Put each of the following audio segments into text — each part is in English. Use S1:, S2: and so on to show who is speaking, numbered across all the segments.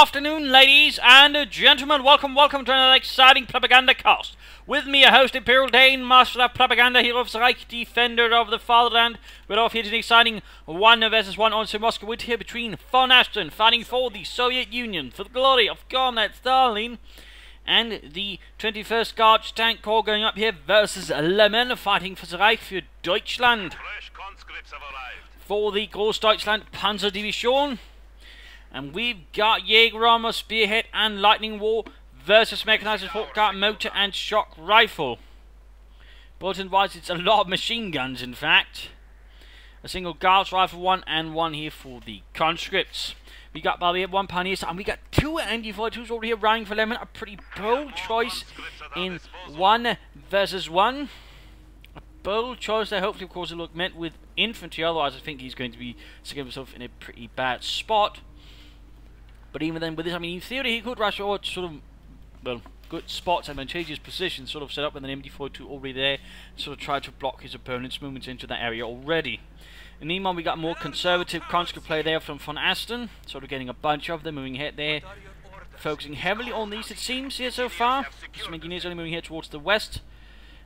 S1: afternoon, ladies and gentlemen. Welcome to another exciting Propagandacast. With me, a host, Imperial Dane, Master of Propaganda, Hero of the Reich, Defender of the Fatherland. We're off here to an exciting 1 vs 1 on Moscow. We're here between VonAsten, fighting for the Soviet Union, for the glory of Comrade Stalin, and the 21st Guards Tank Corps going up here versus Lemon, fighting for the Reich, für Deutschland. For the Großdeutschland Panzerdivision. And we've got Jaeger Armor, Spearhead and Lightning War versus Mechanized Support Car, Motor and Shock Rifle. Bulletin-wise, it's a lot of machine guns, in fact. A single Guards Rifle, one and one here for the conscripts. We got Barbie at 1 Pioneer, and we got 2 MG42s over here running for Lemon. A pretty bold choice in 1 versus 1. A bold choice there. Hopefully, of course, it'll look meant with infantry. Otherwise, I think he's going to be securing himself in a pretty bad spot. But even then, with this, I mean, in theory, he could rush forward sort of, well, good spots, advantageous positions, sort of set up with an MD42 already there, sort of try to block his opponent's movements into that area already. And meanwhile, we got more conservative conscript play there from VonAsten, sort of getting a bunch of them moving ahead there, focusing heavily on these, it seems, here so far. Some engineers only moving here towards the west,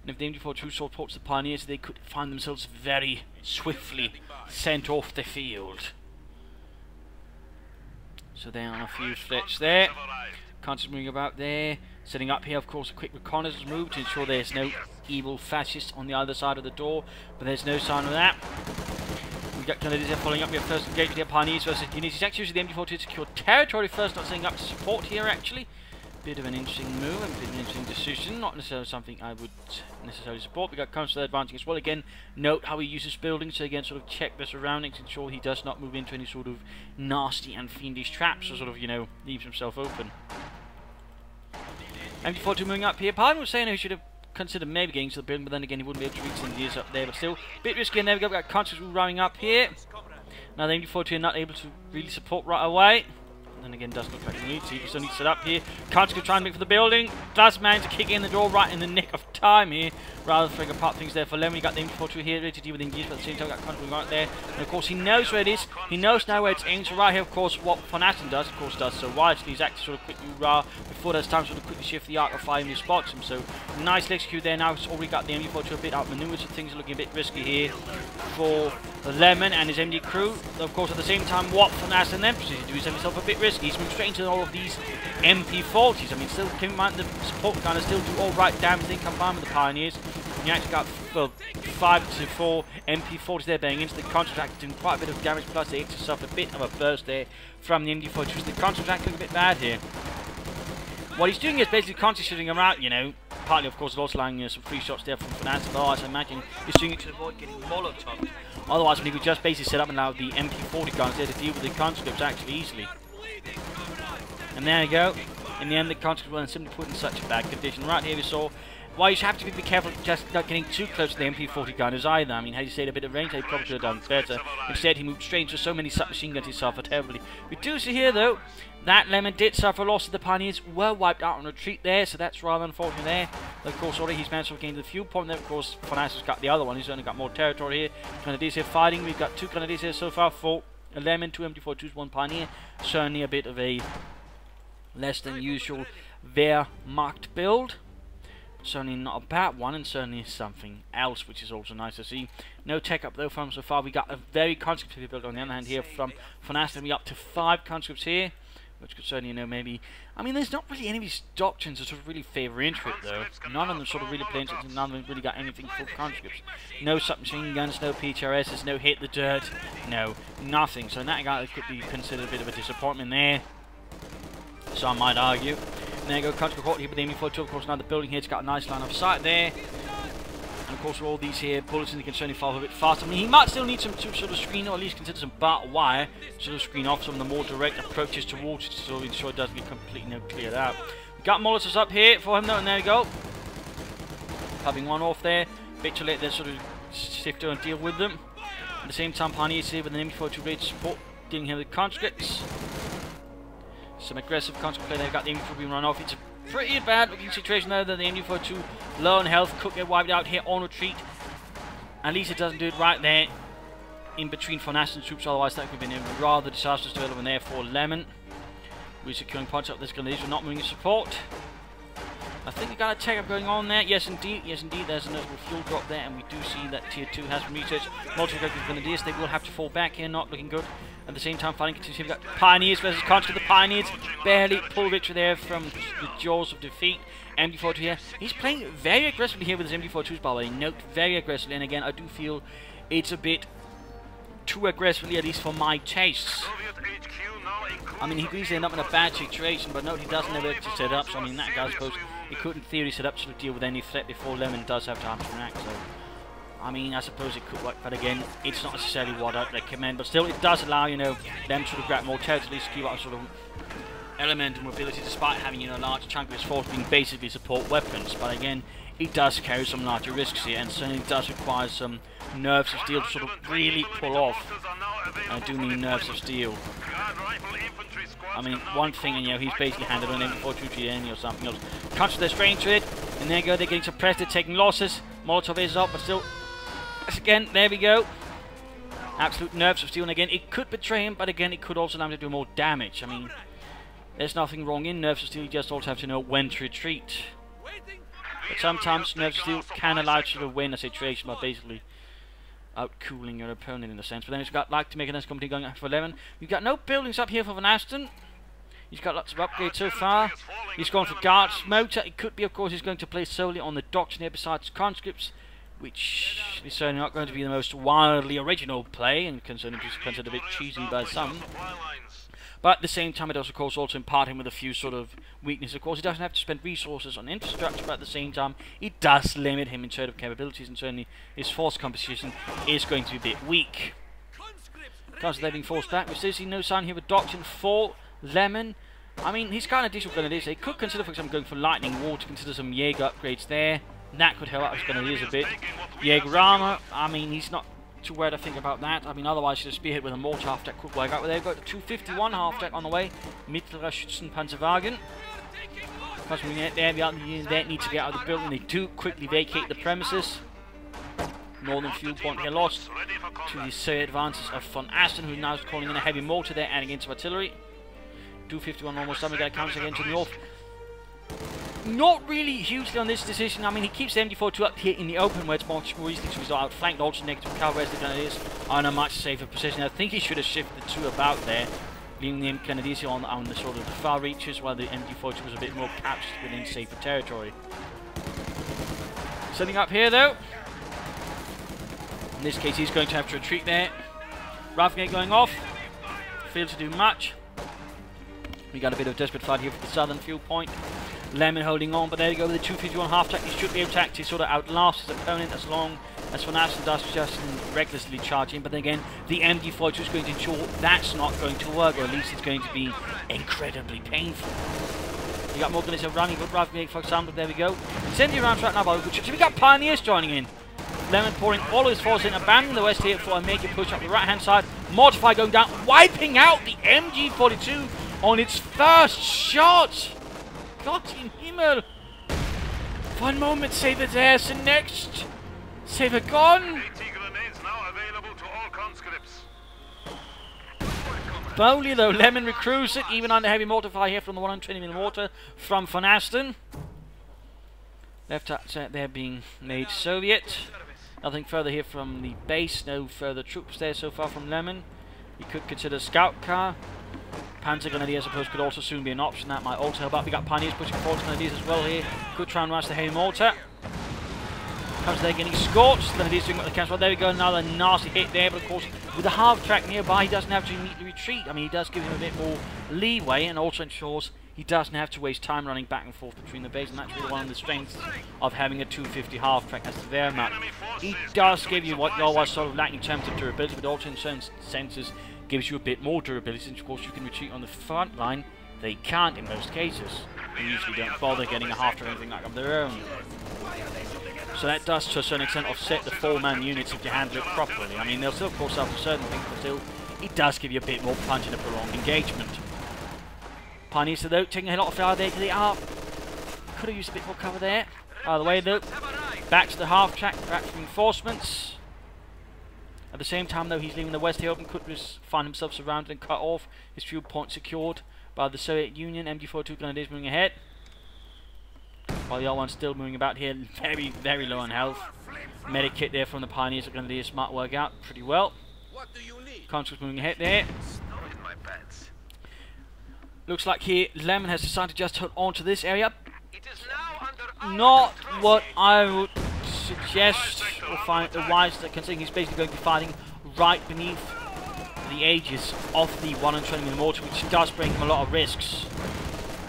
S1: and if the MD42 supports the Pioneers, they could find themselves very swiftly sent off the field. So there are a few threats there. Constantly moving about there. Setting up here, of course, a quick reconnaissance move to ensure there's no evil fascists on the other side of the door. But there's no sign of that. We've got Canadians here following up your first engagement here. Pioneers versus units. He's actually using the MD42 to secure territory first, not setting up to support here, actually. Bit of an interesting move, and a bit of an interesting decision. Not necessarily something I would necessarily support. We got Consul advancing as well. Again, note how he uses buildings to again sort of check the surroundings, ensure he does not move into any sort of nasty and fiendish traps, or sort of, you know, leaves himself open. MD42 moving up here. Pardon was saying he should have considered maybe getting to the building, but then again he wouldn't be able to reach the gears up there. But still, a bit risky. And there we go. We've got Consul running up here. Now the MD42 are not able to really support right away. And again, doesn't look like he needs to. He still needs to set up here. Conscript trying to make for the building. Does manage to kick in the door right in the nick of time here, rather than throwing apart things there for Lemon. You got the MD42 here ready to deal with engagement, but at the same time, got Conscript right there. And of course, he knows where it is. He knows now where it's aimed. So right here, of course, what VonAsten does, of course, does so wisely. He's actually sort of quickly before there's time, sort of quickly shift the arc of fire and he spots him. So nicely executed there. Now he's already got the MD42 a bit outmaneuvered, so things are looking a bit risky here for Lemon and his MD crew. Of course, at the same time, what VonAsten then proceeds to do is have himself a bit risky. He's moved straight into all of these MP40s. I mean, still, keep in mind the support kind of still do all right damage. They combine with the Pioneers. You actually got, well, 5 to 4 MP40s there banging into the contract, doing quite a bit of damage. Plus, they actually suffer a bit of a burst there from the MD40s. The contract looking a bit bad here. What he's doing is basically constantly shooting them out, you know. Partly, of course, also allowing some free shots there from VonAsten. But otherwise, I imagine he's doing it to avoid getting Molotov. Otherwise, when he could just basically set up and allow the MP40 guns there to deal with the conscripts actually easily. And there you go. In the end, the conscripts were simply put in such a bad condition. Right here we saw why you have to be careful just not getting too close to the MP40 gunners either. I mean, had he stayed a bit of range, he probably could have done better. Instead, he moved straight into so many submachine guns he suffered heavily. We do see here, though, that Lemon did suffer a loss. The Pioneers were wiped out on retreat there, so that's rather unfortunate there. Of course, already he's managed to gain the fuel point there. Of course, VonAsten's got the other one. He's only got more territory here. Grenadiers here fighting. We've got 2 Grenadiers here so far for Lemon, 2 MD42s, 1 Pioneer. Certainly a bit of a less than usual Wehrmacht build. Certainly not a bad one, and certainly something else, which is also nice to see. No tech up though from so far. We got a very conscriptive build on the other hand here from VonAsten. We up to 5 conscripts here, which could certainly, you know, maybe. I mean, there's not really any of these doctrines that sort of really favour into it though. None of them sort of really play into it, and none of them really got anything for conscripts. No submachine guns, no PTRSs, no hit the dirt, no nothing. So in that regard, it could be considered a bit of a disappointment there. Some might argue. And there you go, conscript caught here with the MD42. Of course, now the building here, it's got a nice line of sight there. And of course, with all these here bullets, they can certainly fire a bit faster. I mean, he might still need some to sort of screen, or at least consider some barbed wire, sort of screen off some of the more direct approaches towards it, so ensure it doesn't get completely cleared out. We got Molotovs up here for him though, and there you go. Having one off there. Bit too late there, sort of sift through and deal with them. At the same time, Pioneers here with an MD42 ready to support, dealing here with conscripts. Some aggressive conscript play. They've got the MD42 being run off. It's a pretty bad looking situation there. That the MD42 low on health could get wiped out here on retreat. At least it doesn't do it right there in between VonAsten's troops. Otherwise, that could have been a rather disastrous development there for Lemon. We're securing points up this grenades. We're not moving support. I think we got a tech up going on there. Yes, indeed. Yes, indeed. There's a notable fuel drop there, and we do see that Tier 2 has been researched. Multiple grenadiers. They will have to fall back here. Not looking good. At the same time, fighting continues. We've got Pioneers versus Conscript. The Pioneers barely pull victory there from the jaws of defeat. MD42 here. He's playing very aggressively here with his MD42s, by the way. Note, very aggressively. And again, I do feel it's a bit too aggressively, at least for my tastes. I mean, he could easily end up in a bad situation, but note he doesn't have it to set up. So, I mean, that guy, I suppose, he could in theory set up to deal with any threat before Lemon does have time to react. So, I mean, I suppose it could work, but again, it's not necessarily what I'd recommend. But still, it does allow, you know, them to sort of grab more territory, to keep up a sort of element and mobility, despite having, you know, a large chunk of his force being basically support weapons. But again, it does carry some larger risks here, and certainly does require some nerves of steel to sort of really pull off. I do mean nerves of steel. I mean, one thing, and you know, he's basically handed on M422 or something else. Comes to their strain to it, and there you go, they're getting suppressed, they're taking losses. Molotov is up, but still, again, there we go. Absolute nerves of steel, and again, it could betray him, but again, it could also allow him to do more damage. I mean, there's nothing wrong in nerves of steel, you just also have to know when to retreat. But sometimes nerves of steel can allow you to sort of win a situation by basically out-cooling your opponent in a sense. But then he's got like to make a nice company going for 11. We've got no buildings up here for VonAsten. He's got lots of upgrades so far. He's gone for guards motor. It could be, of course, he's going to play solely on the docks here besides conscripts, which is certainly not going to be the most wildly original play, and considered a bit cheesy by some. But at the same time, it does, of course, also impart him with a few sort of weaknesses. Of course, he doesn't have to spend resources on infrastructure, but at the same time, it does limit him in terms of capabilities, and certainly his force composition is going to be a bit weak. Because they're being forced back, we still see no sign here of docks in for Lemon. I mean, he's got an additional grenadiers. He could consider, for example, going for lightning wall to consider some Jaeger upgrades there. That could help out his grenadiers a bit. Jaeger armor, I mean, he's not too worried, I think, about that. I mean, otherwise, the spearhead with a mortar half-deck could work out. But they've got the 251 half-deck on the way. Mittlerer Schützenpanzerwagen. Because we need to get out of the building. They do quickly vacate the premises. Northern fuel point here lost to the Soviet advances of VonAsten, who now is calling in a heavy mortar there, adding into artillery. 251 almost done. We got a counter again to the north. Not really hugely on this decision. I mean, he keeps the MD42 up here in the open where it's much more easily to result outflanked. Also negative cover as the Grenadiers are in a much safer position. I think he should have shifted the two about there, leaving the Grenadiers on the sort of far reaches while the MD42 was a bit more captured within safer territory. Setting up here though. In this case, he's going to have to retreat there. Roughgate going off. Failed to do much. We got a bit of a desperate fight here for the southern fuel point. Lemon holding on, but there you go with the 251 half-track. He should be able to actually sort of outlast his opponent as long as VonAsten does just recklessly charge him. But then again, the MD42 is going to ensure that's not going to work, or at least it's going to be incredibly painful. We got more grenades running, but Ravgate, for example, there we go. 70 rounds right now, but we got Pioneers joining in. Lemon pouring all of his force in, abandoning the west here for a make a push up the right-hand side. Mortify going down, wiping out the MG42 on its first shot. Gott in Himmel! One moment save it there, the next save it gone! Bowley though, Lemon recruits it, even under heavy mortar fire here from the 120mm mortar from VonAsten. Left outside there being made Soviet. Nothing further here from the base, no further troops there so far from Lemon. You could consider scout car. Panzer Grenadiers, I suppose, could also soon be an option. That might also help out. We got Pioneers pushing forward Grenadiers as well here. Could try and rush the heavy mortar. Comes there getting scorched. Grenadiers doing what they can. Well, there we go. Another nasty hit there. But of course, with the half track nearby, he doesn't have to immediately retreat. I mean, he does give him a bit more leeway, and also ensures he doesn't have to waste time running back and forth between the base. And that's really one of the strengths of having a 250 half track as the Wehrmacht. He does give you what you always sort of lacking in terms of durability, but also in certain senses gives you a bit more durability, since of course you can retreat on the front line. They can't in most cases. They usually don't bother getting a half or anything like of their own. So that does to a certain extent offset the 4-man units if you handle it properly. I mean, they'll still of course have certain things, but still it does give you a bit more punch in a prolonged engagement. Pioneers though taking a lot of fire there to the arc. Could have used a bit more cover there. By the way though, back to the half track, back for reinforcements. At the same time though, he's leaving the west here open, could just find himself surrounded and cut off, his fuel point secured. by the Soviet Union. MG42 Grenadiers moving ahead. While the other one's still moving about here, very, very low on health. Medic kit there from the Pioneers are going to do a smart work out pretty well. Conscripts moving ahead there. Looks like here Lemon has decided to just hold on to this area. Not what I would suggest or find the wise, considering he's basically going to be fighting right beneath the aegis of the 120mm mortar, which does bring him a lot of risks.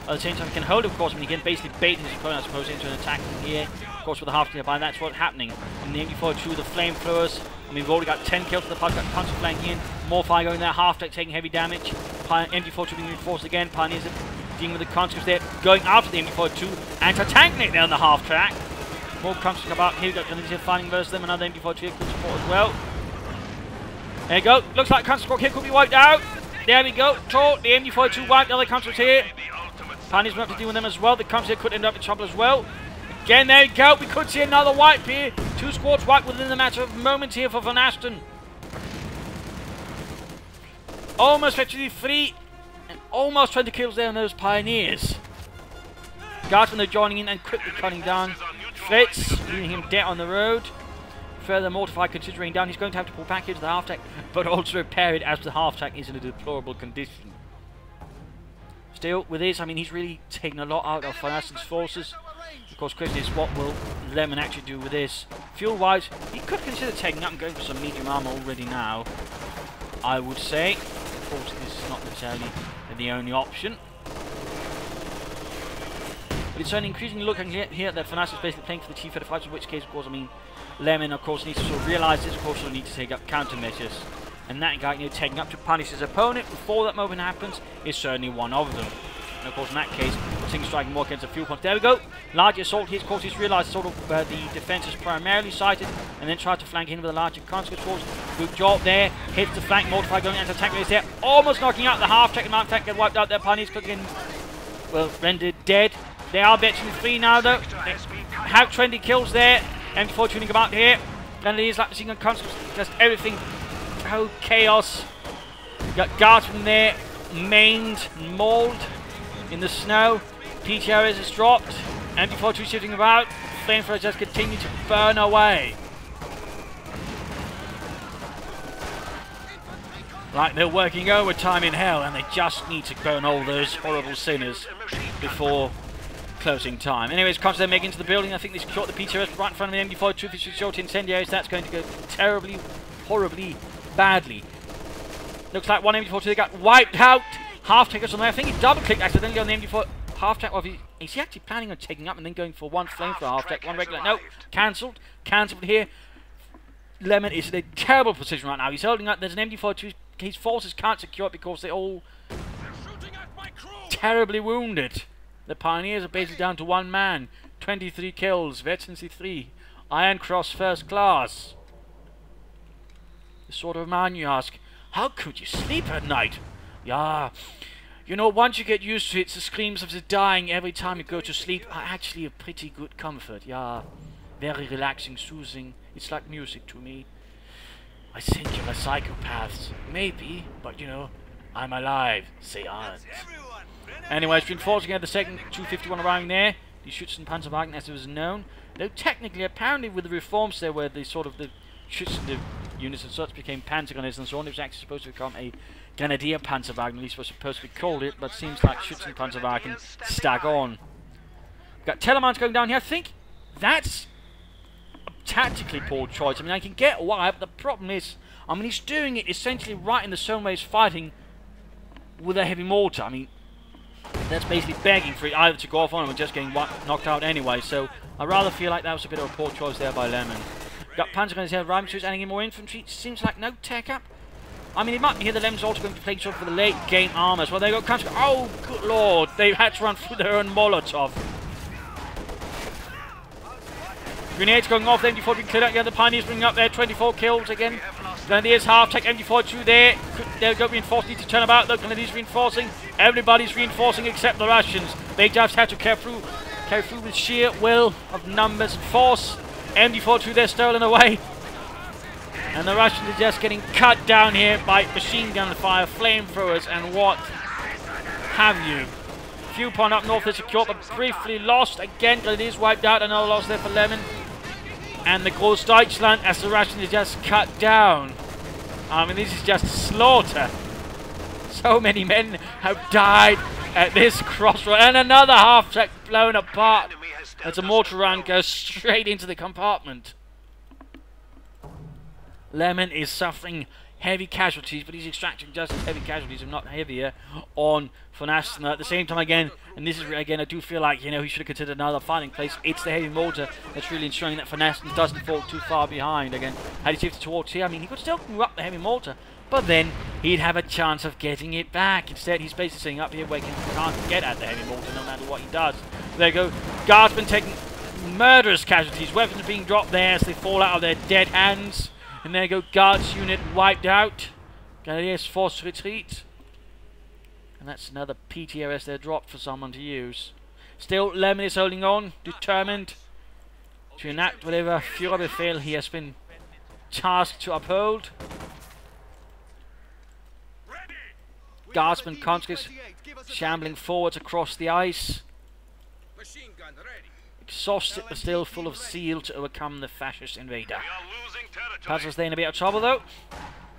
S1: At the same time, he can hold, of course, when he can basically bait his opponent, I suppose, into an attack here. Of course, with the half nearby, that's what's happening. And the MG42, the flamethrowers. I mean, we've already got 10 kills for the Pioneers, got Puncher flanking in. More fire going there, half-tech taking heavy damage. MG42 being reinforced again. Pioneers are dealing with the conscripts there, going after the MG42 and attacking it there on the half-track. More conscripts come out here. We've got Grenadiers here fighting versus them. Another MG42 here, good support as well. There you go. Looks like conscript squad here could be wiped out. There we go. The MG42 wiped. The other conscripts here. Pioneers will have to deal with them as well. The conscripts here could end up in trouble as well. Again, there you go. We could see another wipe here. 2 squads wiped within a matter of moments here for VonAsten. Almost actually 3 and almost 20 kills there on those Pioneers. Guardsmen are joining in and quickly cutting down Fritz, leaving him dead on the road. Further mortified considering down, he's going to have to pull back into the half-tack, but also repair it as the half-tack is in a deplorable condition. Still, with this, I mean, he's really taken a lot out of VonAsten's forces. Of course, question is, what will Lemon actually do with this? Fuel-wise, he could consider taking up and going for some medium armor already now, I would say. Of course, this is not necessarily the only option. But it's certainly increasingly looking here that VonAsten is basically playing for the T-35, in which case, of course, I mean, Lemon, of course, needs to sort of realise this, of course, will need to take up countermeasures. And that guy, you know, taking up to punish his opponent before that moment happens is certainly one of them. And of course, in that case, Single striking more against the fuel pump. There we go. Larger assault here. Of course, he's realised sort of the defence is primarily sighted, and then tried to flank in with a larger conscript force. Good job there. Hits the flank. Mortified going into attack race there. Almost knocking out the half-tech. And half-tech get wiped out. Their Pioneers cooking, well, rendered dead. They are virtually free now, though. They have 20 kills there. MG4 tuning about here. And it is like machine gun conscripts. Just everything. Oh, chaos. Got guardsmen there. Maimed, mauled in the snow. PTRS is dropped. MG42 shifting about. Flamethrowers just continue to burn away. Like they're working overtime in hell, and they just need to burn all those horrible sinners before closing time. Anyways, comes they make into the building. I think they shot the PTRS right in front of the MG42. If it's short incendiaries, that's going to go terribly, horribly, badly. Looks like one MG42 they got wiped out. Half-tackers on there. I think he double-clicked accidentally on the MG4 half-tack. Well, is he actually planning on taking up and then going for one flamethrower half-tack, one regular? No, cancelled. Cancelled here. Lemon is in a terrible position right now. He's holding up. There's an MG42. His forces can't secure it because they're all terribly wounded. The Pioneers are basically down to one man. 23 kills. Veterancy 3. Iron Cross First Class. The sort of man you ask, how could you sleep at night? Yeah, you know, once you get used to it, the screams of the dying every time you go to sleep are actually a pretty good comfort. Yeah, very relaxing, soothing. It's like music to me. I think you're a psychopath. Maybe, but you know, I'm alive. Say on. Anyways, reinforcing at the second 251 arriving there. The Schützenpanzerwagen, as it was known. Though technically, apparently with the reforms there where the sort of the Schützen units and such became Panzergunners and so on, it was actually supposed to become a Grenadier Panzerwagen, at least was supposed to be called it, but seems like Schützenpanzerwagen stag on. We've got Tellermann's going down here. I think that's a tactically poor choice. I mean, I can get why, but the problem is, I mean, he's doing it essentially right in the same way he's fighting with a heavy mortar. I mean, that's basically begging for it either to go off on him or just getting knocked out anyway, so I rather feel like that was a bit of a poor choice there by Lemon. We've got Panzergunners here, Rhyme Shoots, adding in more infantry. Seems like no tech up. I mean, it might be here the Lemon's also going to be playing sort of for the late game armors. Well, they got country. Oh, good lord. They've had to run through their own Molotov. Grenades going off. The MG4 being cleared out. The other Pioneers bringing up there. 24 kills again. Grenadiers half-tech. MG42 there. They'll go reinforced. Need to turn about. Look, Grenadiers reinforcing. Everybody's reinforcing except the Russians. They just have to carry through with sheer will of numbers and force. MG42 there stolen away. And the Russians are just getting cut down here by machine gun fire, flamethrowers, and what have you? Few point up north is secured, but briefly lost again. Grenadiers wiped out. Another loss there for Lemon. And the Großdeutschland as the Russians is just cut down. I mean, this is just slaughter. So many men have died at this crossroad. And another half track blown apart as a mortar run goes straight into the compartment. Lemon is suffering heavy casualties, but he's extracting just as heavy casualties, if not heavier, on VonAsten. At the same time, again, and this is again, I do feel like, you know, he should have considered another fighting place. It's the heavy mortar that's really ensuring that VonAsten doesn't fall too far behind. Again, had he shifted towards here, I mean, he could still move up the heavy mortar, but then he'd have a chance of getting it back. Instead, he's basically sitting up here where he can't get at the heavy mortar no matter what he does. There you go. Guardsmen taking murderous casualties. Weapons being dropped there as they fall out of their dead hands. And there you go, Guards unit wiped out. Grenadiers forced to retreat. And that's another PTRS there dropped for someone to use. Still, Lemon is holding on, determined to enact whatever Führerbefehl he has been tasked to uphold. Guardsmen conscripts shambling forwards across the ice. Exhausted but still full of zeal to overcome the fascist invader. Puzzle's there in a bit of trouble though.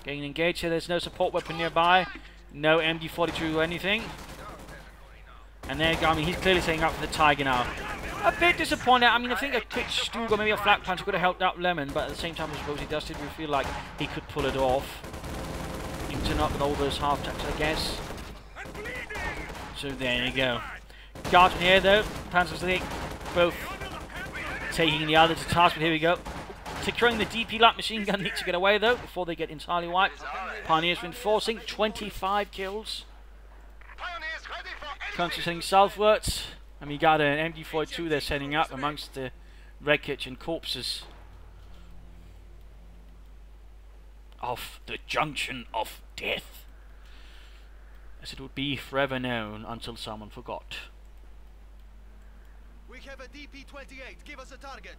S1: Getting engaged here, there's no support weapon nearby. No MD-42 or anything. And there you go, I mean, he's clearly setting up for the Tiger now. A bit disappointed. I mean, I think a quick Stug or maybe a flat punch could have helped out Lemon, but at the same time, I suppose he does feel like he could pull it off. Turn up with all those half tacks, I guess. So there you go. Guardsman here though, Panzers League, both taking the other to task, but here we go. Securing the DP light machine gun needs to get away though before they get entirely wiped. Pioneers reinforcing, 25 kills. Country heading southwards. And we got an MD-42 they're setting up amongst the wreckage and corpses of the Junction of Death, as it would be forever known until someone forgot.
S2: We have a DP-28. Give us a target.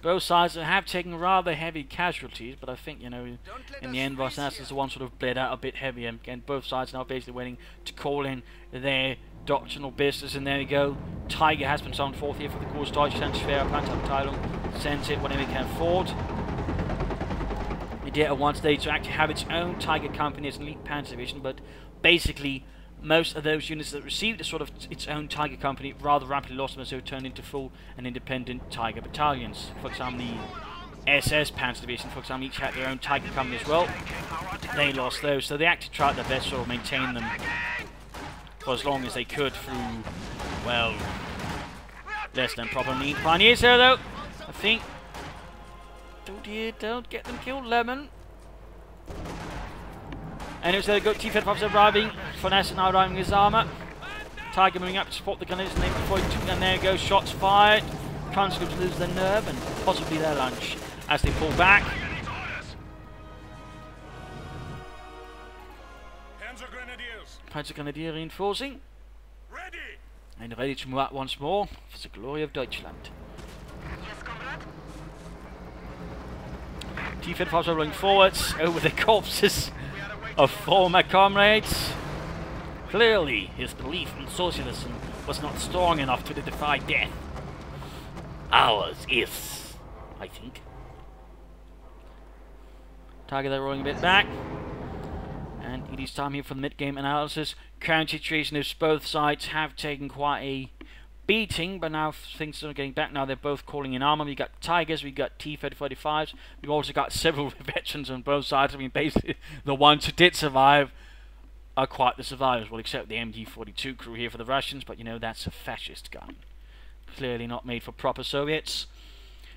S1: Both sides have taken rather heavy casualties, but I think, you know, in the end, VonAsten is the one sort of bled out a bit heavier. Again, both sides now basically waiting to call in their doctrinal business, and there we go. Tiger has been summoned forth here for the Großdeutschland Schwere Panzerabteilung. Sends it whenever it can forward. It did at one stage to actually have its own Tiger company as an elite panzer division, but basically most of those units that received a sort of its own Tiger company rather rapidly lost them, so it turned into full and independent Tiger battalions. For example, the SS Panzer Division, for example, each had their own Tiger company as well. They lost those, so they actually tried their best to sort of maintain them for as long as they could through, well, less than proper meat. Pioneers there though, I think. Don't get them killed, Lemon. And it was there, go T-55 arriving. VonAsten now arriving with his armour. Tiger moving up to support the gunners, and then there goes shots fired. Conscripts lose their nerve and possibly their lunch as they pull back. Panzer Grenadier reinforcing. And ready to move out once more for the glory of Deutschland. T-55 are rolling forwards over the corpses of former comrades. Clearly, his belief in socialism was not strong enough to defy death. Ours is, I think. Tiger there rolling a bit back. And it is time here for the mid-game analysis. Current situation is both sides have taken quite a beating, but now things are getting back. Now they're both calling in armor. We got Tigers, we got T-35s. We've also got several veterans on both sides. I mean, basically, the ones who did survive are quite the survivors. Well, except the MD-42 crew here for the Russians, but you know, that's a fascist gun. Clearly not made for proper Soviets.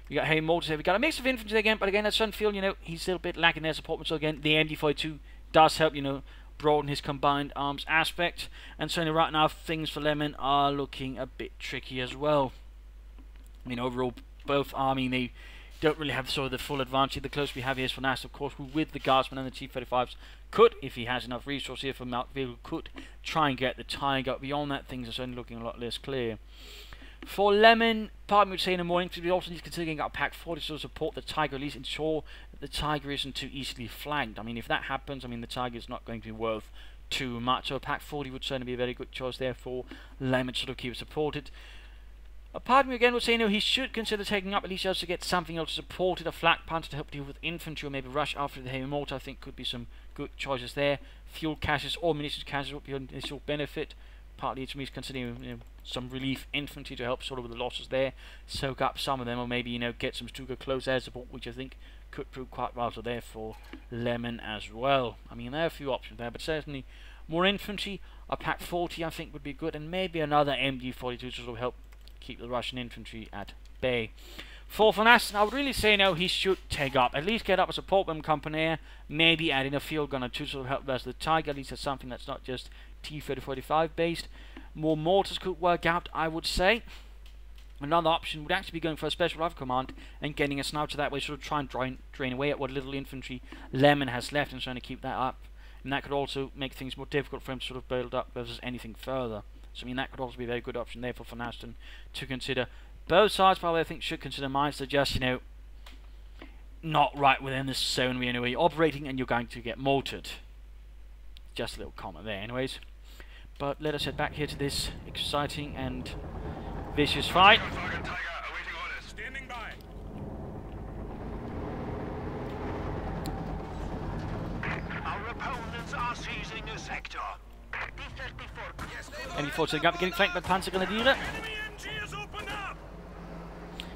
S1: We got heavy mortars here. We got a mix of infantry again, but again, at Sunfield, you know, he's still a bit lacking their support. So again, the MD-42 does help, you know, broaden his combined arms aspect. And certainly right now, things for Lemon are looking a bit tricky as well. I mean, overall, both army, they don't really have sort of the full advantage. The closest we have here is VonAsten, of course, who with the Guardsmen and the T-35s could, if he has enough resource here for Mount Vehicle, could try and get the Tiger. Beyond that, things are certainly looking a lot less clear. For Lemon, part of me would say in the morning, because we also need to consider getting out Pack 40 to support the Tiger, at least ensure that the Tiger isn't too easily flanked. I mean, if that happens, I mean, the Tiger is not going to be worth too much. So a Pack 40 would certainly be a very good choice there for Lemon to sort of keep it supported. A part of me again would say, he should consider taking up at least just to get something else to support it, a flak punter to help deal with infantry, or maybe rush after the heavy mortar. I think could be some good choices there. Fuel caches or munitions caches would be an initial benefit. Partly it's me considering some relief infantry to help sort of with the losses there, soak up some of them, or maybe get some Stuka close air support, which I think could prove quite vital there for Lemon as well. I mean, there are a few options there, but certainly more infantry, a Pack 40 I think would be good, and maybe another MG42 to sort of help keep the Russian infantry at bay. For VonAsten, I would really say he should take up, at least get up a support bomb company, maybe add in a field gunner to sort of help versus the Tiger, at least that's something that's not just T-3045 based. More mortars could work out, I would say. Another option would actually be going for a special rifle command and getting a sniper that way, sort of try and drain away at what little infantry Lemon has left and trying to keep that up. And that could also make things more difficult for him to sort of build up versus anything further. So I mean, that could also be a very good option there for VonAsten to consider. Both sides probably I think should consider mines. They're just not right within this zone where you're operating and you're going to get mortared. Just a little comment there anyways. But let us head back here to this exciting and vicious fight.
S3: Our opponents are seizing a sector.
S1: MG4 to the gap, getting flanked by Panzergrenadiere.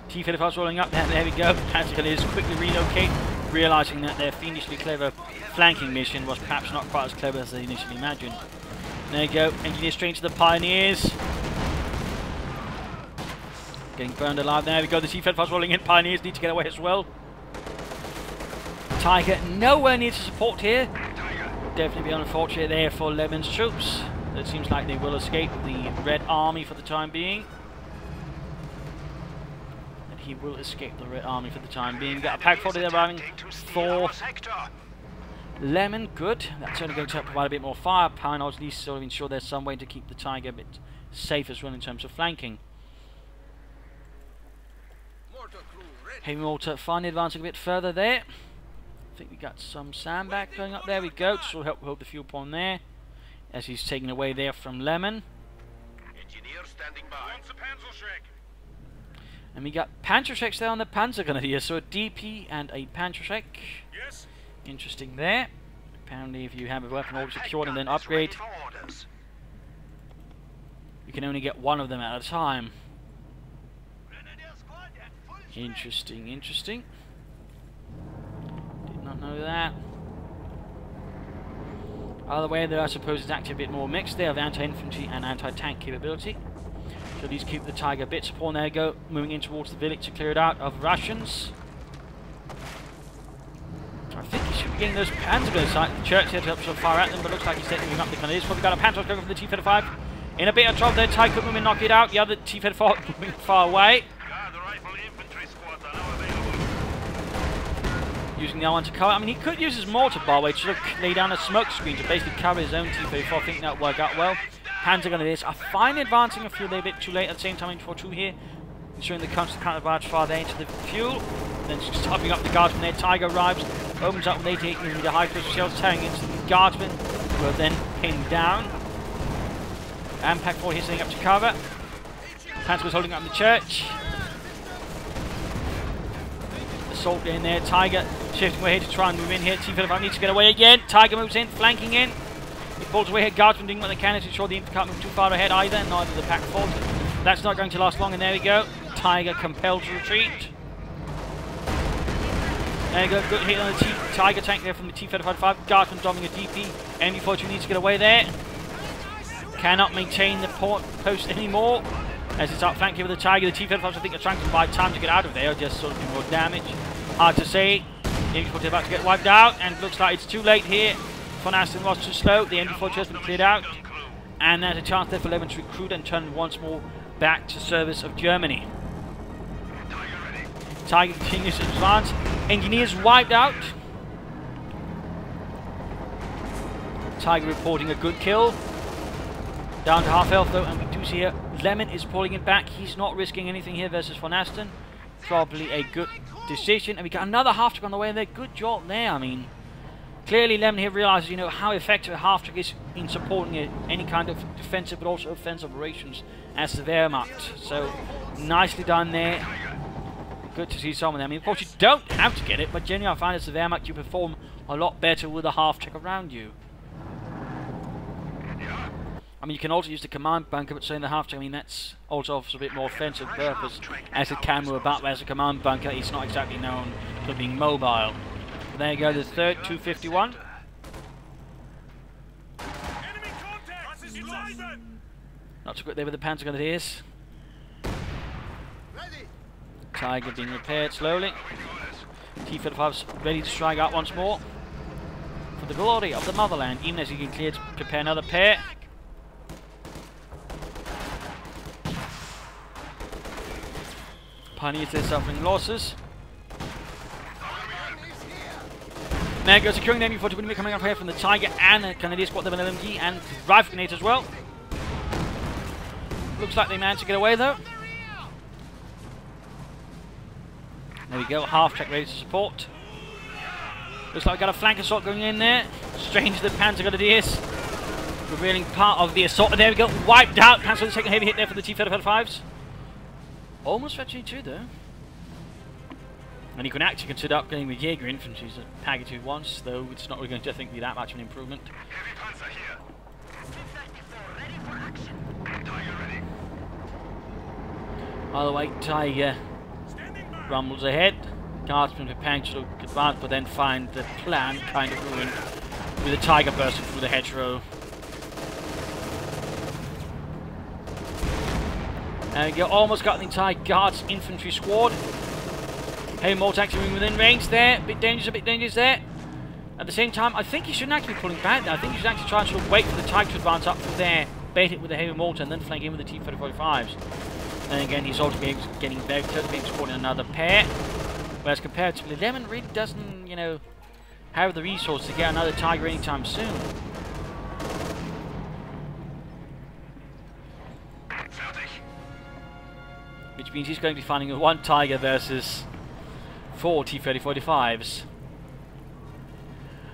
S1: T-35 is rolling up there, there we go. Panzergrenadiers quickly relocate, realising that their fiendishly clever flanking mission was perhaps not quite as clever as they initially imagined. There you go, engineers straight into the Pioneers. Getting burned alive, there we go, the T-35 rolling in, Pioneers need to get away as well. Tiger nowhere near to support here. Definitely be unfortunate there for Lemon's troops. It seems like they will escape the Red Army for the time being. And he will escape the Red Army for the time being. Got a Pack 40 there arriving for Lemon. Good. That's only going to provide a bit more firepower and at least sort of ensure there's some way to keep the Tiger a bit safe as well in terms of flanking. Heavy mortar finally advancing a bit further there. I think we got some sandbag going up. There we go. This will help hold the fuel pond there, as he's taken away there from Lemon.
S3: Engineer standing by.
S1: And we got Panzerschrecks there on the Panzergrenadier, so a DP and a Panzerschreck.
S3: Yes.
S1: Interesting there. Apparently, if you have a weapon already secured and then upgrade, you can only get one of them at a time. Interesting, interesting. Not know that. Either way, there I suppose is actually a bit more mixed there of anti-infantry and anti-tank capability. So these keep the Tiger a bit support. There you go, moving in towards the village to clear it out of Russians. I think he should be getting those Panzergrenadiers side. The church here to help sort of fire at them, but looks like he's moving up the Grenadiers. Probably got a Panzer going from the T-35. In a bit of trouble there, Tiger could move and knock it out. The other T-35 moving far away. Using the R1 to cover. I mean, he could use his mortar bar way to sort of lay down a smoke screen to basically cover his own T-34. I think that would work out well. Panzergrenadiers are finally advancing a few a bit too late at the same time. Infantry here, ensuring the constant counter-barrage far there into the fuel. Then stopping up the guardsmen there. Tiger arrives, opens up with 88 in the high pressure shells, tearing into the guardsmen, who are then pinned down. And Pack 4 here setting up to cover. Panzer was holding up in the church. Assault in there. Tiger shifting away here to try and move in here. T-35 needs to get away again. Tiger moves in, flanking in. He pulls away here. Guardsmen doing what they can to ensure the infantry can't move too far ahead either. Neither the Pack 4. That's not going to last long, and there we go. Tiger compelled to retreat. There you go. Good hit on the Tiger tank there from the T-35. Guardsman domming a DP. MG42 needs to get away there. Cannot maintain the post anymore, as it's outflanked here with the Tiger. The T-35s, I think, are trying to buy time to get out of there, or just sort of do more damage. Hard to say. The MG42 about to get wiped out, and it looks like it's too late here. VonAsten was too slow. The MG42 has been cleared out, and there's a chance there for Lemon to recruit and turn once more back to service of Germany. Tiger continues to advance. Engineers wiped out. Tiger reporting a good kill. Down to half health though, and we do see here Lemon is pulling it back. He's not risking anything here versus VonAsten. Probably a good decision. And we got another half-track on the way there. Good job there. I mean, Clearly, Lemon here realizes, you know, how effective a half-track is in supporting any kind of defensive but also offensive operations as the Wehrmacht. So, nicely done there. Good to see some of them. I mean, of course, you don't have to get it, but generally I find as the Wehrmacht you perform a lot better with a half-track around you. I mean, you can also use the command bunker, but saying the half-track, I mean, that's also offers a bit more offensive purpose as it can move about, whereas a command bunker is not exactly known for being mobile. But there you go, the third, 251. Not so good there with the Panzer Grenadiers. Tiger being repaired slowly. T-35's ready to strike out once more. For the glory of the motherland, even as he can clear to prepare another pair. Pioneers are suffering losses. There goes securing the enemy for coming up here from the Tiger and the Canadian squad, the LMG and rifle grenades as well. Looks like they managed to get away though. There we go, half-track ready to support. Looks like we got a flank assault going in there. Strange that Panzer Grenadiers revealing part of the assault. There we go, wiped out. Panzer taking a heavy hit there for the T-35s. Almost fetching 2 though. And you can actually consider upgrading with Jaeger infantry as a package at once, though it's not really going to, I think, be that much of an improvement. By the way, Tiger rumbles ahead. Guardsmen preparing to advance, but then find the plan kind of ruined with the Tiger bursting through the hedgerow. And you almost got the entire Guards infantry squad. Heavy mortar actually moving within range there. A bit dangerous there. At the same time, I think he shouldn't actually be pulling back there. I think he should actually try and sort of wait for the Tiger to advance up from there, bait it with the heavy mortar, and then flank in with the T-35s. Then again, he's also getting very close to being supporting another pair. Whereas comparatively, Lemon really doesn't, you know, have the resources to get another Tiger anytime soon. Which means he's going to be finding a 1 Tiger versus 4 T-30-45s.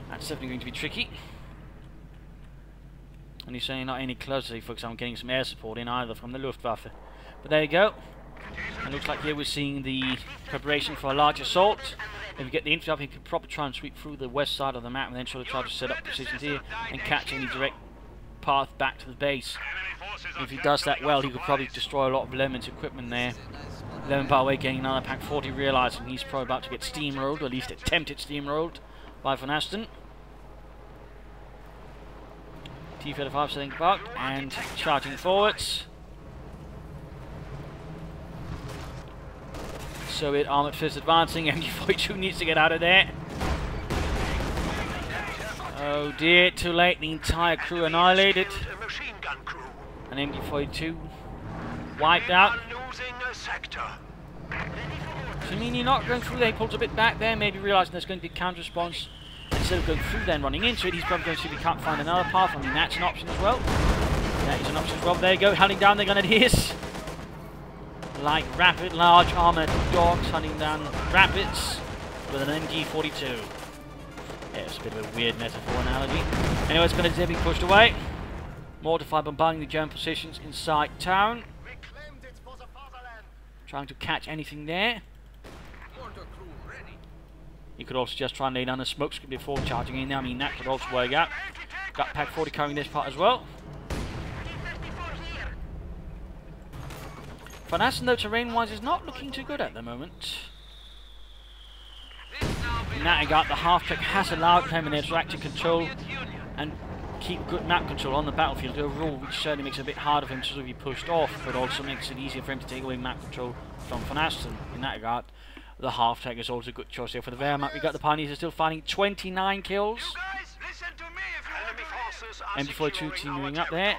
S1: That's definitely going to be tricky. And he's certainly not any closer, for example, getting some air support in either from the Luftwaffe. But there you go. It looks like here we're seeing the preparation for a large assault. If you get the infantry up, he can probably try and sweep through the west side of the map and then sort of try to set up positions here and catch any direct path back to the base. If he does that well, he could probably destroy a lot of Lemon's equipment there. Lemon, by the way, getting another pack 40, realising he's probably about to get steamrolled, or at least attempted steamrolled by VonAsten. T-35 setting back and charging forwards. Soviet armoured fist advancing. MG-42 needs to get out of there. Oh dear, too late. The entire crew annihilated. And MG-42 wiped out. So, I mean, you're not going through there. He pulls a bit back there, maybe realising there's going to be counter-response. Instead of going through there and running into it, he's probably going to see if he can't find another path. I mean, that's an option as well. That is an option as well. There you go, hunting down the Grenadiers. Like rapid, large armoured dogs hunting down rapids with an MG-42. Yeah, it's a bit of a weird metaphor analogy. Anyway, it's going to be pushed away. Mortar fire bombarding the German positions inside town. Trying to catch anything there. You could also just try and lay down a smoke screen before charging in there. I mean, that could also work out. Got Pack 40 carrying this part as well. VonAsten, though, terrain-wise, is not looking too good at the moment. In that regard, the half-track has allowed him and to active control and keep good map control on the battlefield overall, which certainly makes it a bit harder for him to sort of be pushed off, but also makes it easier for him to take away map control from VonAsten. In that regard, the half-track is also a good choice here for the Wehrmacht. We've got the Pioneers are still finding 29 kills. MG-42 team moving up there.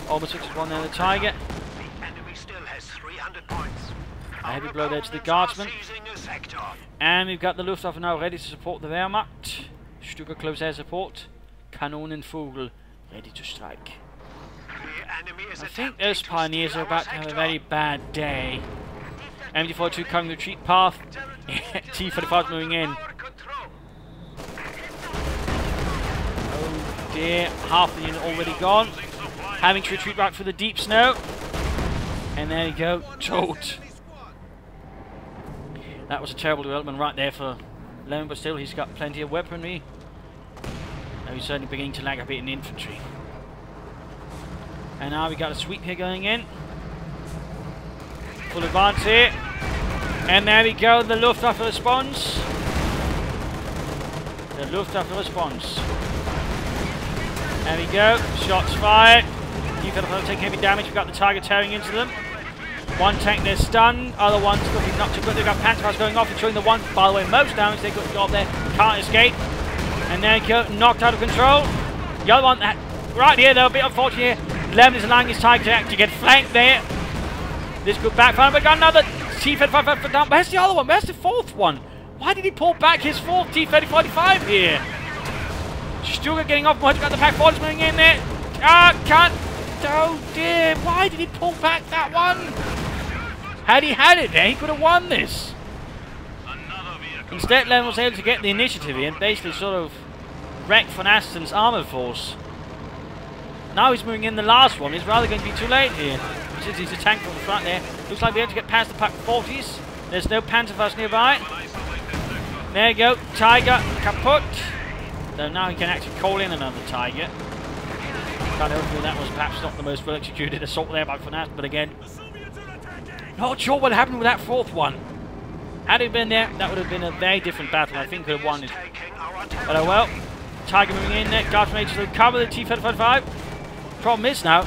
S1: Almost 61 there, the Tiger. A heavy blow there to the Guardsman. And we've got the Luftwaffe now ready to support the Wehrmacht. Stuka close air support. Kanonenvogel ready to strike. I think those Pioneers are about to have a very bad day. MG42 coming the retreat path. T-35 moving in. Oh dear, half the unit already gone. Having to retreat right through the deep snow. And there you go, toad. That was a terrible development right there for Lemon, but still he's got plenty of weaponry. Now he's certainly beginning to lag a bit in infantry. And now we got a sweep here going in. Full advance here. And there we go, the Luftwaffe responds. The Luftwaffe responds. There we go, shots fired. T-35 taking heavy damage, we've got the Tiger tearing into them. One tank there stunned, other one's looking not too good. They've got Panzerfaust going off and showing the one, by the way, most damage. They've got the job there, can't escape. And there you go, knocked out of control. The other one, right here though, a bit unfortunate here. Lemon is allowing his Tiger to actually get flanked there. This could backfire, but got another T-35 down. Where's the other one? Where's the fourth one? Why did he pull back his fourth T-35 here? Stuart getting off, got the Pack 4s moving in there. Can't. Oh dear, why did he pull back that one? Had he had it there, he could have won this. Instead, Lemon was able to get the initiative here and basically sort of wreck VonAsten's armoured force. Now he's moving in the last one. It's rather going to be too late here. Since he's a tank from the front there. Looks like we're able to get past the Pack 40s. There's no Panzerfaust nearby. There you go, Tiger kaput. So now he can actually call in another Tiger. Kind of hopefully that was perhaps not the most well executed assault there by VonAsten, but again, not sure what happened with that fourth one. Had it been there, that would have been a very different battle. I think could have won it. But oh well. Tiger moving in there. Guardsman able to cover the T-35. Problem is now,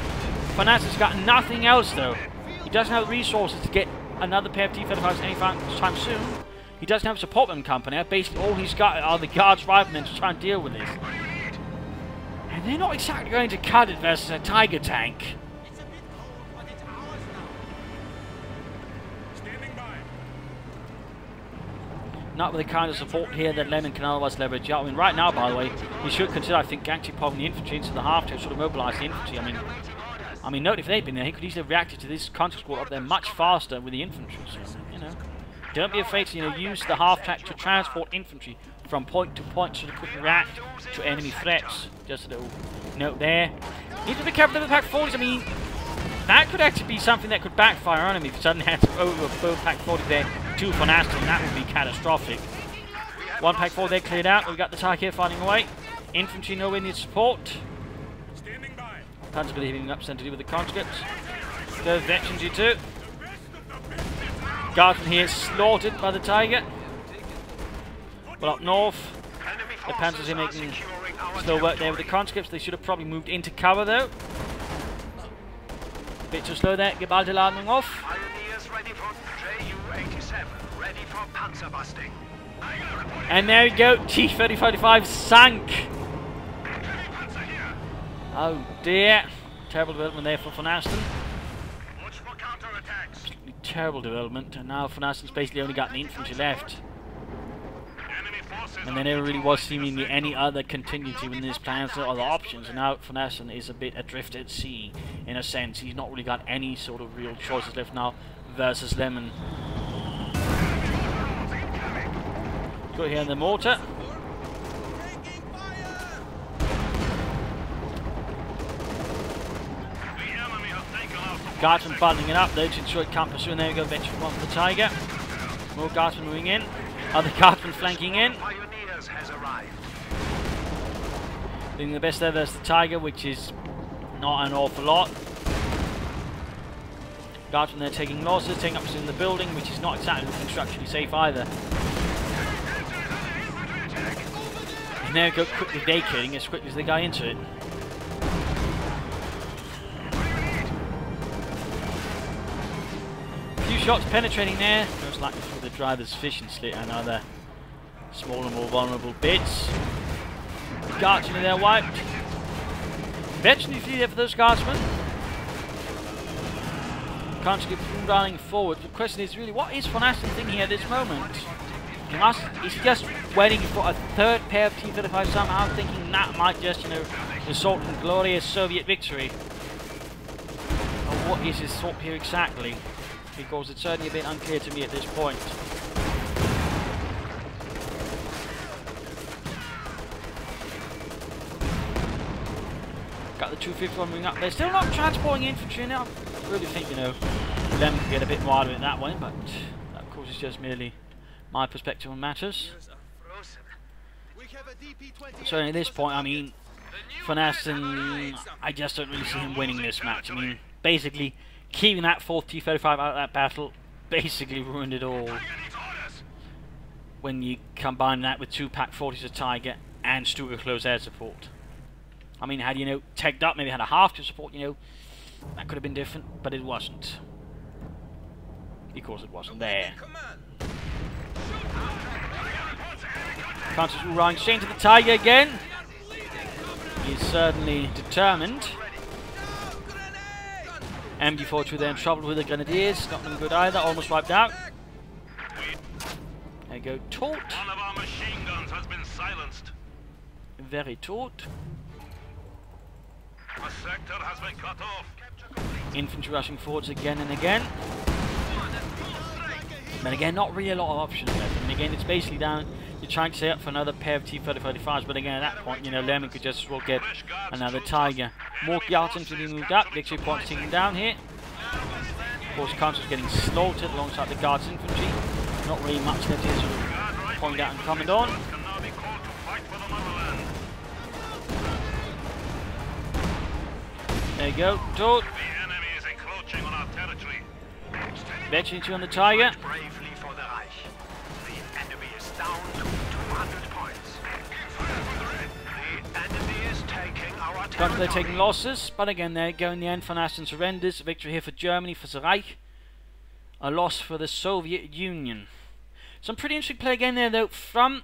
S1: VonAsten's got nothing else though. He doesn't have the resources to get another pair of T-35s anytime soon. He doesn't have a support them company. Basically all he's got are the Guards riflemen to try and deal with this. And they're not exactly going to cut it versus a Tiger tank. Not with the kind of support here that Lemon can otherwise leverage out. I mean, right now, by the way, he should consider, I think, actually popping the infantry into the half to sort of mobilise the infantry. I mean, note if they'd been there, he could easily have reacted to this contact squad up there much faster with the infantry. So, you know, don't be afraid to, use the half track to transport infantry from point to point so they could react to enemy threats. Just a little note there. Need to be careful with the Pack 40s. I mean, that could actually be something that could backfire on him if he suddenly had to overbuild Pack 40 there to VonAsten. That would be catastrophic. One Pack 4 there cleared out. We've got the Tiger here fighting away. Infantry nowhere near support. Panzer leaving up center with the conscripts. Go veterans you too. Guardsman here slaughtered by the Tiger. Well, up north, the Panzers here making slow work there with the conscripts. They should have probably moved into cover though. A bit too slow there. Geballte-Ladung off. And there we go. T-35 sank. Oh dear. Terrible development there for VonAsten. Absolutely terrible development. And now VonAsten's basically only got the infantry left. And there never really was seemingly any other contingency within his plans or other options. And now VonAsten is a bit adrift at sea, in a sense. He's not really got any sort of real choices left now versus Lemon. Got here in the mortar. Guardsman bundling it up though to ensure it can't pursue, and there we go, veteran one for the Tiger. More Guardsmen moving in. Other Guardsmen flanking in. Doing the best there versus the Tiger, which is not an awful lot. Guardsmen there taking losses, taking up in the building, which is not exactly constructionally safe either. And there we go, quickly vacating as quickly as they got into it. A few shots penetrating there, most likely through the driver's fishing slit and other smaller, more vulnerable bits. Guardsmen are there wiped. Veteran flee there for those Guardsmen. Can't get running forward. The question is really, what is VonAsten thinking at this moment? Is he just waiting for a third pair of T-35 somehow, thinking that might just, result in glorious Soviet victory? Or what is his thought here exactly? because it's certainly a bit unclear to me at this point. Got the 251 moving up. They're still not transporting infantry now. I really think, you know, Lemon could get a bit more out of it that way, but that, of course, is just merely my perspective on matters. So at this point, I mean, VonAsten, I just don't really see him winning this match. I mean, basically, keeping that 4th T-35 out of that battle basically ruined it all. When you combine that with 2 Pack 40s of Tiger and Stuka close air support. I mean, had, you know, tagged up, maybe had a half to support, you know, that could have been different, but it wasn't. Because it wasn't there. Francis Urang staying to the Tiger again. He's certainly determined. MG42 there in trouble with the Grenadiers. Not looking good either. Almost wiped out. There you go. Taut.
S3: One of our machine guns has been silenced.
S1: Very taut.
S3: A sector has been cut off.
S1: Infantry rushing forwards again and again. But again, not really a lot of options left. And again, it's basically down. You're trying to set up for another pair of T-30-35s, but again, at that point, you know, Lemon could just as well get another Tiger. More Guards infantry moved up. Victory points ticking down here. Of course, Council's getting slaughtered alongside the Guards infantry. Not really much left here to sort of point out and comment on. There you go. Taut.
S3: The enemy is encroaching on our territory.
S1: Veteran on the Tiger.
S3: Bravely for the Reich. The enemy is down to 200 points. The enemy is taking our territory.
S1: They're taking losses, but again, there you go in the end. VonAsten surrenders. Victory here for Germany, for the Reich. A loss for the Soviet Union. Some pretty interesting play again there, though, from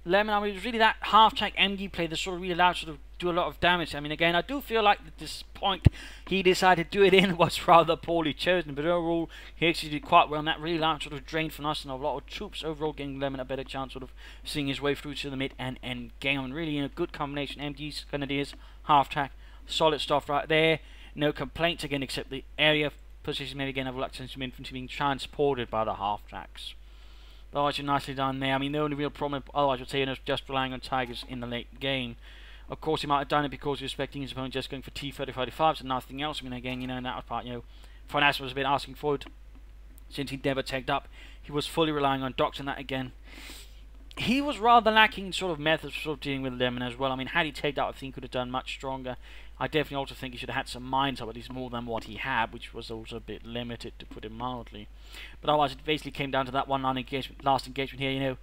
S1: Lemon. I mean, it was really that half-track MG play that sort of really allowed sort of do a lot of damage. I mean, again, I do feel like at this point he decided to do it in was rather poorly chosen, but overall he actually did quite well, and that really allowed sort of drained VonAsten a lot of troops, overall giving Lemon a better chance sort of seeing his way through to the mid and end game. And really in a good combination, MGs, Grenadiers, half-track, solid stuff right there. No complaints again, except the area position maybe again of reluctance to infantry being transported by the half-tracks. Otherwise, you're nicely done there. I mean, the only real problem, otherwise, I would say, is just relying on Tigers in the late game. Of course, he might have done it because he was expecting his opponent just going for T-35s and nothing else. I mean, again, you know, in that part, you know, VonAsten was a bit asking for it since he'd never tagged up. He was fully relying on Docs and that again. He was rather lacking in sort of methods for sort of dealing with Lemon as well. I mean, had he tagged up, I think he could have done much stronger. I definitely also think he should have had some minds up, at least more than what he had, which was also a bit limited, to put it mildly. But otherwise, it basically came down to that one last engagement here, you know.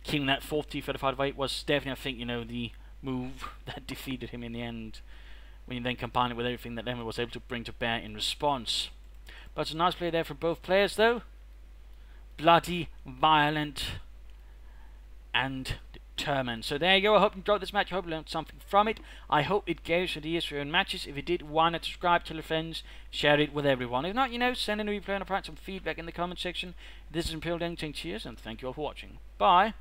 S1: Killing that 4th T-35 was definitely, I think, you know, the move that defeated him in the end, when you then combine it with everything that Lemon was able to bring to bear in response. But it's a nice play there from both players, though. Bloody, violent, and determined. So there you go. I hope you enjoyed this match. I hope you learned something from it. I hope it gave you ideas for your own matches. If it did, why not subscribe, tell your friends, share it with everyone. If not, you know, send in a replay and provide some feedback in the comment section. This is Imperial Gang. Cheers, and thank you all for watching. Bye.